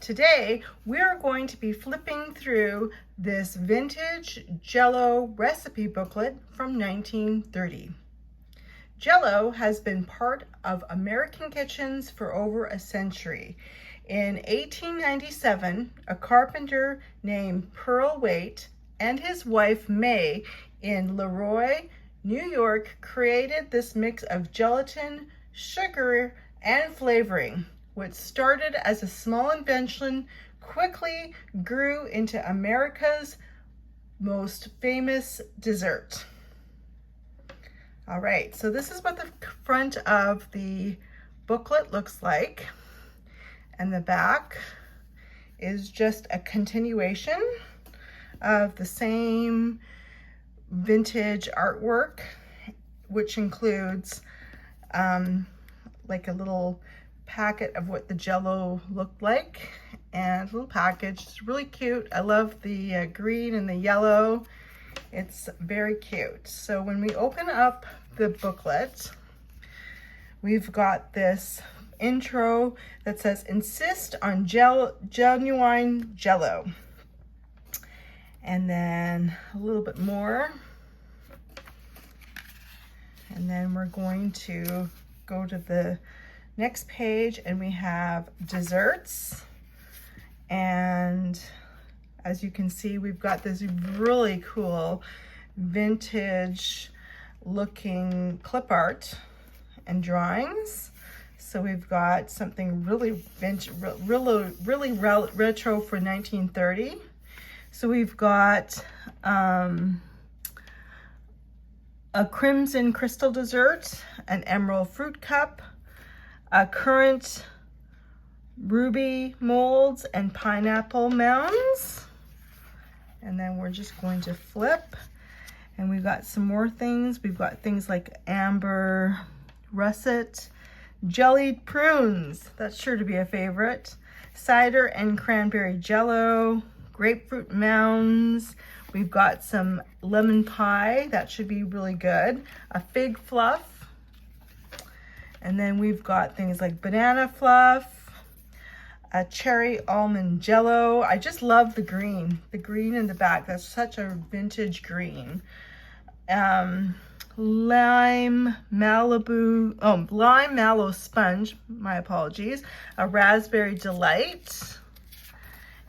Today, we're going to be flipping through this vintage Jello recipe booklet from 1930. Jello has been part of American kitchens for over a century. In 1897, a carpenter named Pearl Waite and his wife May in Leroy, New York, created this mix of gelatin, sugar, and flavoring. What started as a small invention quickly grew into America's most famous dessert. All right, so this is what the front of the booklet looks like. And the back is just a continuation of the same vintage artwork, which includes like a little packet of what the Jello looked like and a little package. It's really cute. I love the green and the yellow. It's very cute. So when we open up the booklet, we've got this intro that says, insist on genuine Jello. And then a little bit more. And then we're going to go to the next page and we have desserts. And as you can see, we've got this really cool vintage looking clip art and drawings. So we've got something really vintage, really retro for 1930. So we've got a crimson crystal dessert, an emerald fruit cup, a currant ruby molds, and pineapple mounds. And then we're just going to flip. And we've got some more things. We've got things like amber russet, jellied prunes, that's sure to be a favorite, cider and cranberry Jello, grapefruit mounds. We've got some lemon pie, that should be really good, a fig fluff, and then we've got things like banana fluff, a cherry almond Jello. I just love the green in the back. That's such a vintage green. Lime mallow sponge, my apologies, a raspberry delight.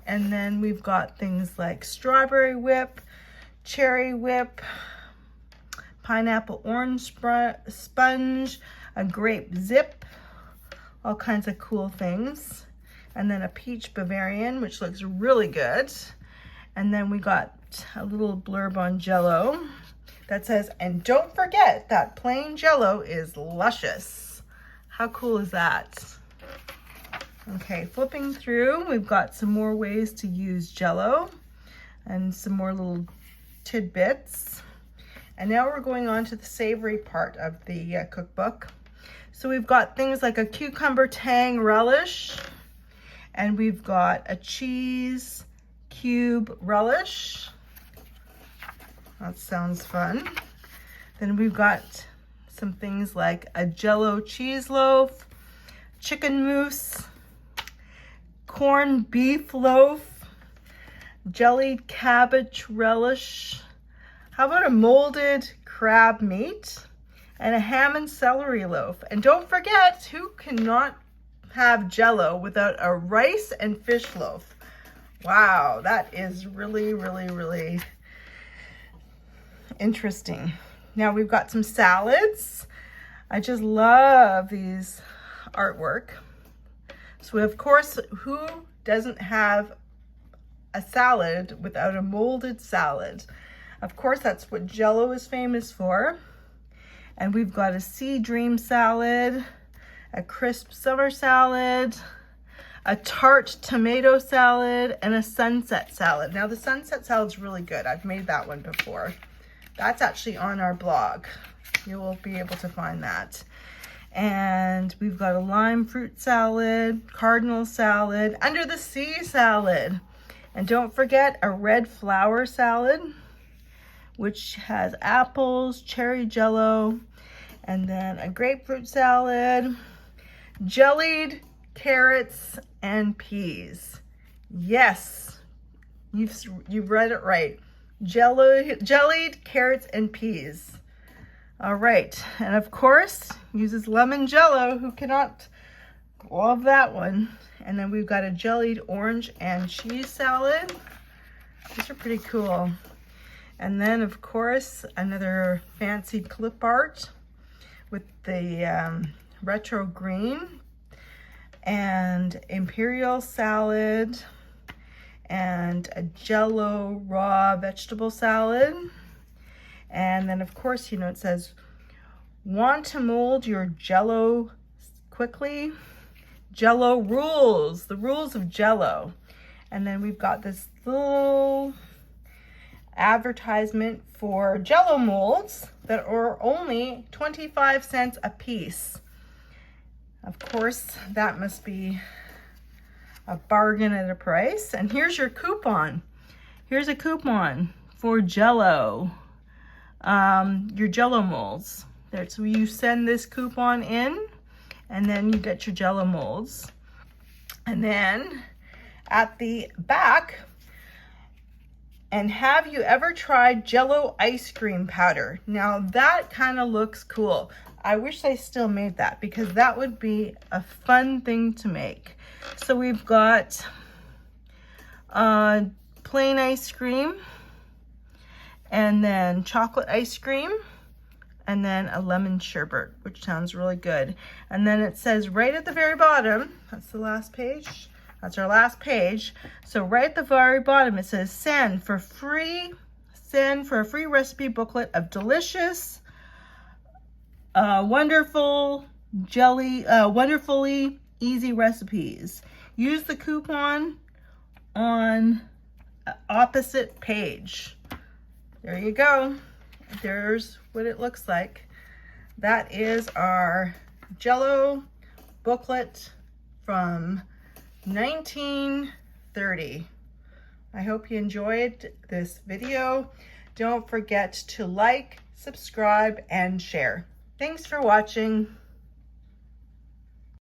And then we've got things like strawberry whip, cherry whip, pineapple orange sponge, a grape zip, all kinds of cool things. And then a peach Bavarian, which looks really good. And then we got a little blurb on Jello that says, and don't forget that plain Jello is luscious. How cool is that? Okay, flipping through, we've got some more ways to use Jello and some more little tidbits. And now we're going on to the savory part of the cookbook. So we've got things like a cucumber tang relish, and we've got a cheese cube relish. That sounds fun. Then we've got some things like a Jello cheese loaf, chicken mousse, corned beef loaf, jellied cabbage relish. How about a molded crab meat and a ham and celery loaf? And don't forget, who cannot have Jello without a rice and fish loaf? Wow, that is really, really, really interesting. Now we've got some salads. I just love these artwork. So of course, who doesn't have a salad without a molded salad? Of course, that's what Jello is famous for. And we've got a sea dream salad, a crisp summer salad, a tart tomato salad, and a sunset salad. Now the sunset salad's really good. I've made that one before. That's actually on our blog. You will be able to find that. And we've got a lime fruit salad, cardinal salad, under the sea salad. And don't forget a red flower salad, which has apples, cherry Jello, and then a grapefruit salad, jellied carrots and peas. Yes, you've read it right. Jellied carrots and peas. All right, and of course, uses lemon Jello. Who cannot love that one? And then we've got a jellied orange and cheese salad. These are pretty cool. And then, of course, another fancy clip art with the retro green and imperial salad and a Jello raw vegetable salad. And then, of course, it says, want to mold your Jello quickly? Jello rules, the rules of Jello. And then we've got this little advertisement for Jello molds that are only 25 cents a piece. Of course, that must be a bargain at a price. And here's your coupon. Here's a coupon for Jello, your Jello molds. There, so you send this coupon in, and then you get your Jello molds. And then at the back, and have you ever tried Jello ice cream powder? Now that kind of looks cool. I wish they still made that, because that would be a fun thing to make. So we've got plain ice cream, and then chocolate ice cream, and then a lemon sherbet, which sounds really good. And then it says right at the very bottom, that's the last page. That's our last page. So right at the very bottom, it says send for a free recipe booklet of delicious, wonderfully easy recipes. Use the coupon on opposite page. There you go. There's what it looks like. That is our Jello booklet from 1930. I hope you enjoyed this video. Don't forget to like, subscribe, and share. Thanks for watching.